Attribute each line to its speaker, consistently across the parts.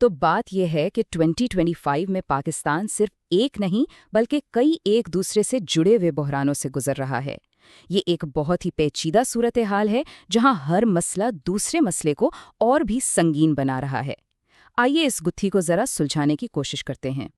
Speaker 1: तो बात यह है कि 2025 में पाकिस्तान सिर्फ एक नहीं बल्कि कई एक दूसरे से जुड़े हुए बहरानों से गुजर रहा है। ये एक बहुत ही पेचीदा सूरत हाल है जहां हर मसला दूसरे मसले को और भी संगीन बना रहा है। आइए इस गुत्थी को जरा सुलझाने की कोशिश करते हैं।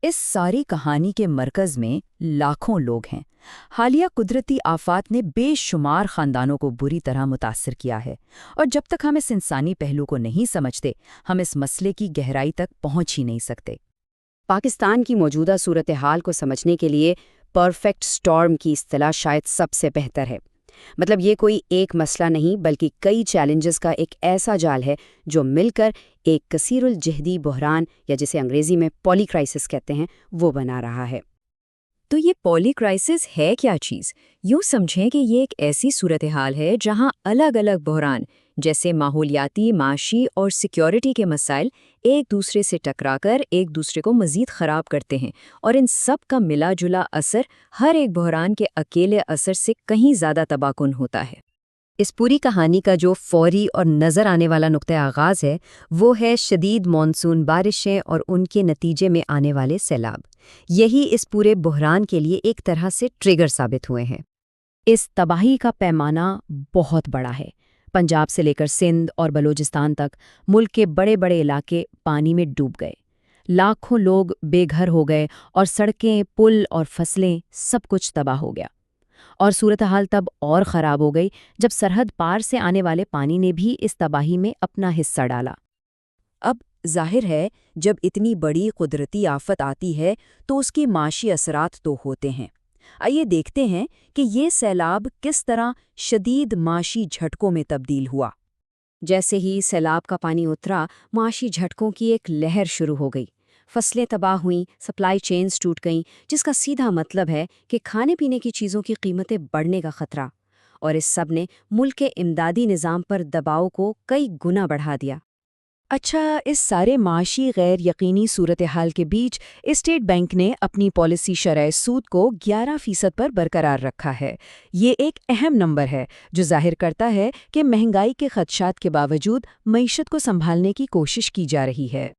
Speaker 1: इस सारी कहानी के मरकज में लाखों लोग हैं। हालिया कुदरती आफात ने बेशुमार खानदानों को बुरी तरह मुतासर किया है, और जब तक हम इस इंसानी पहलू को नहीं समझते, हम इस मसले की गहराई तक पहुंच ही नहीं सकते।
Speaker 2: पाकिस्तान की मौजूदा सूरत हाल को समझने के लिए परफेक्ट स्टॉर्म की इस्तिलाह शायद सबसे बेहतर है। मतलब ये कोई एक मसला नहीं बल्कि कई चैलेंजेस का एक ऐसा जाल है जो मिलकर एक कसीरुल जहदी बहरान, या जिसे अंग्रेजी में पॉली क्राइसिस कहते हैं, वो बना रहा है।
Speaker 3: तो ये पॉली क्राइसिस है क्या चीज़? यूँ समझें कि ये एक ऐसी सूरत हाल है जहाँ अलग अलग बहरान जैसे माहौलियाती, माशी और सिक्योरिटी के मसाइल एक दूसरे से टकराकर एक दूसरे को मज़ीद ख़राब करते हैं, और इन सब का मिला जुला असर हर एक बहरान के अकेले असर से कहीं ज़्यादा तबाहकुन होता है।
Speaker 2: इस पूरी कहानी का जो फौरी और नज़र आने वाला नुक्ता आगाज़ है वो है शदीद मानसून बारिशें और उनके नतीजे में आने वाले सैलाब। यही इस पूरे बहरान के लिए एक तरह से ट्रिगर साबित हुए हैं। इस तबाही का पैमाना बहुत बड़ा है। पंजाब से लेकर सिंध और बलूचिस्तान तक मुल्क के बड़े बड़े इलाके पानी में डूब गए। लाखों लोग बेघर हो गए और सड़कें, पुल और फसलें सब कुछ तबाह हो गया। और सूरत हाल तब और ख़राब हो गई जब सरहद पार से आने वाले पानी ने भी इस तबाही में अपना हिस्सा डाला।
Speaker 3: अब जाहिर है, जब इतनी बड़ी कुदरती आफत आती है तो उसके माशी असरात तो होते हैं। आइए देखते हैं कि ये सैलाब किस तरह शदीद माशी झटकों में तब्दील हुआ।
Speaker 2: जैसे ही सैलाब का पानी उतरा, माशी झटकों की एक लहर शुरू हो गई। फसलें तबाह हुईं, सप्लाई चेन्स टूट गईं, जिसका सीधा मतलब है कि खाने पीने की चीज़ों की कीमतें बढ़ने का खतरा। और इस सब ने मुल्क के इमदादी निज़ाम पर दबाव को कई गुना बढ़ा दिया।
Speaker 1: अच्छा, इस सारे माशी गैर यकीनी सूरत हाल के बीच स्टेट बैंक ने अपनी पॉलिसी शरह सूद को 11% पर बरकरार रखा है। ये एक अहम नंबर है जो जाहिर करता है कि महंगाई के खदशात के बावजूद मईशत को संभालने की कोशिश की जा रही है।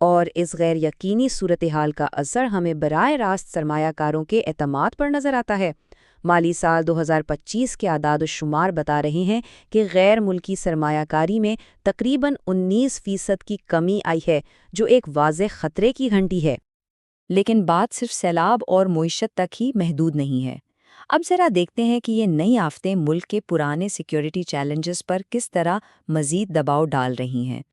Speaker 2: और इस गैर यकीनी सूरत हाल का असर हमें बराह रास्त सरमायाकारों के एतमाद पर नज़र आता है। माली साल 2025 के आदाद शुमार बता रहे हैं कि गैर मुल्की सरमायाकारी में तकरीबन 19% की कमी आई है, जो एक वाज़ेह खतरे की घंटी है।
Speaker 3: लेकिन बात सिर्फ सैलाब और मईशत तक ही महदूद नहीं है। अब ज़रा देखते हैं कि ये नई आफतें मुल्क के पुराने सिक्योरिटी चैलेंजेस पर किस तरह मज़ीद दबाव डाल रही हैं।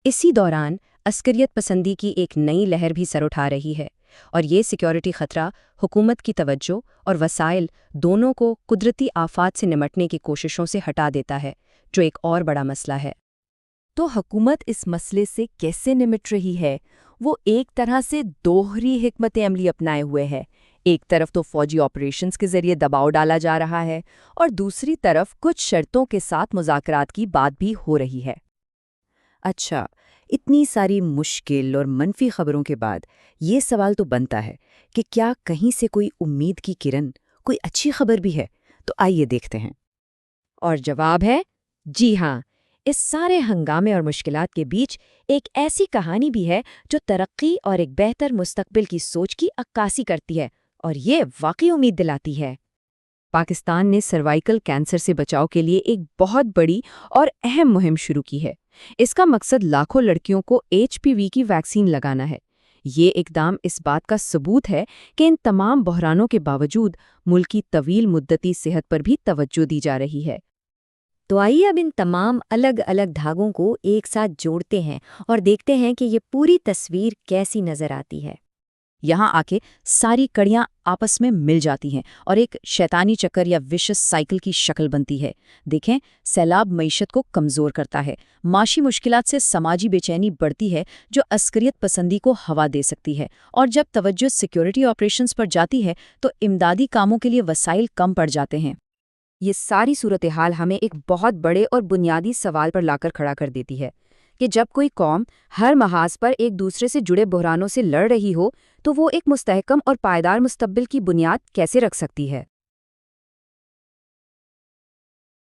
Speaker 2: इसी दौरान अस्करियत पसंदी की एक नई लहर भी सर उठा रही है, और ये सिक्योरिटी खतरा हुकूमत की तवज्जो और वसाइल दोनों को कुदरती आफात से निमटने की कोशिशों से हटा देता है, जो एक और बड़ा मसला है।
Speaker 1: तो हुकूमत इस मसले से कैसे निमट रही है? वो एक तरह से दोहरी हिकमत अमली अपनाए हुए है। एक तरफ तो फौजी ऑपरेशंस के जरिए दबाव डाला जा रहा है, और दूसरी तरफ कुछ शर्तों के साथ मुज़ाकरात की बात भी हो रही है।
Speaker 3: अच्छा, इतनी सारी मुश्किल और मनफी खबरों के बाद ये सवाल तो बनता है कि क्या कहीं से कोई उम्मीद की किरण, कोई अच्छी खबर भी है? तो आइए देखते हैं।
Speaker 2: और जवाब है जी हाँ। इस सारे हंगामे और मुश्किलात के बीच एक ऐसी कहानी भी है जो तरक्की और एक बेहतर मुस्तकबिल की सोच की अक्कासी करती है, और ये वाकई उम्मीद दिलाती है।
Speaker 1: पाकिस्तान ने सर्वाइकल कैंसर से बचाव के लिए एक बहुत बड़ी और अहम मुहिम शुरू की है। इसका मकसद लाखों लड़कियों को HPV की वैक्सीन लगाना है। ये इकदाम इस बात का सबूत है कि इन तमाम बहरानों के बावजूद मुल्क की तवील मुद्दती सेहत पर भी तवज्जो दी जा रही है।
Speaker 2: तो आइए अब इन तमाम अलग अलग धागों को एक साथ जोड़ते हैं और देखते हैं कि ये पूरी तस्वीर कैसी नज़र आती है।
Speaker 1: यहाँ आके सारी कड़ियाँ आपस में मिल जाती हैं और एक शैतानी चक्कर या विशस साइकिल की शक्ल बनती है। देखें, सैलाब मईशत को कमज़ोर करता है, माशी मुश्किलात से समाजी बेचैनी बढ़ती है जो अस्करियत पसंदी को हवा दे सकती है, और जब तवज्जो सिक्योरिटी ऑपरेशंस पर जाती है तो इमदादी कामों के लिए वसाइल कम पड़ जाते हैं।
Speaker 2: ये सारी सूरत हाल हमें एक बहुत बड़े और बुनियादी सवाल पर लाकर खड़ा कर देती है कि जब कोई कौम हर महाज पर एक दूसरे से जुड़े बहरानों से लड़ रही हो, तो वो एक मुस्तहकम और पायदार मुस्तकबिल की बुनियाद कैसे रख सकती है।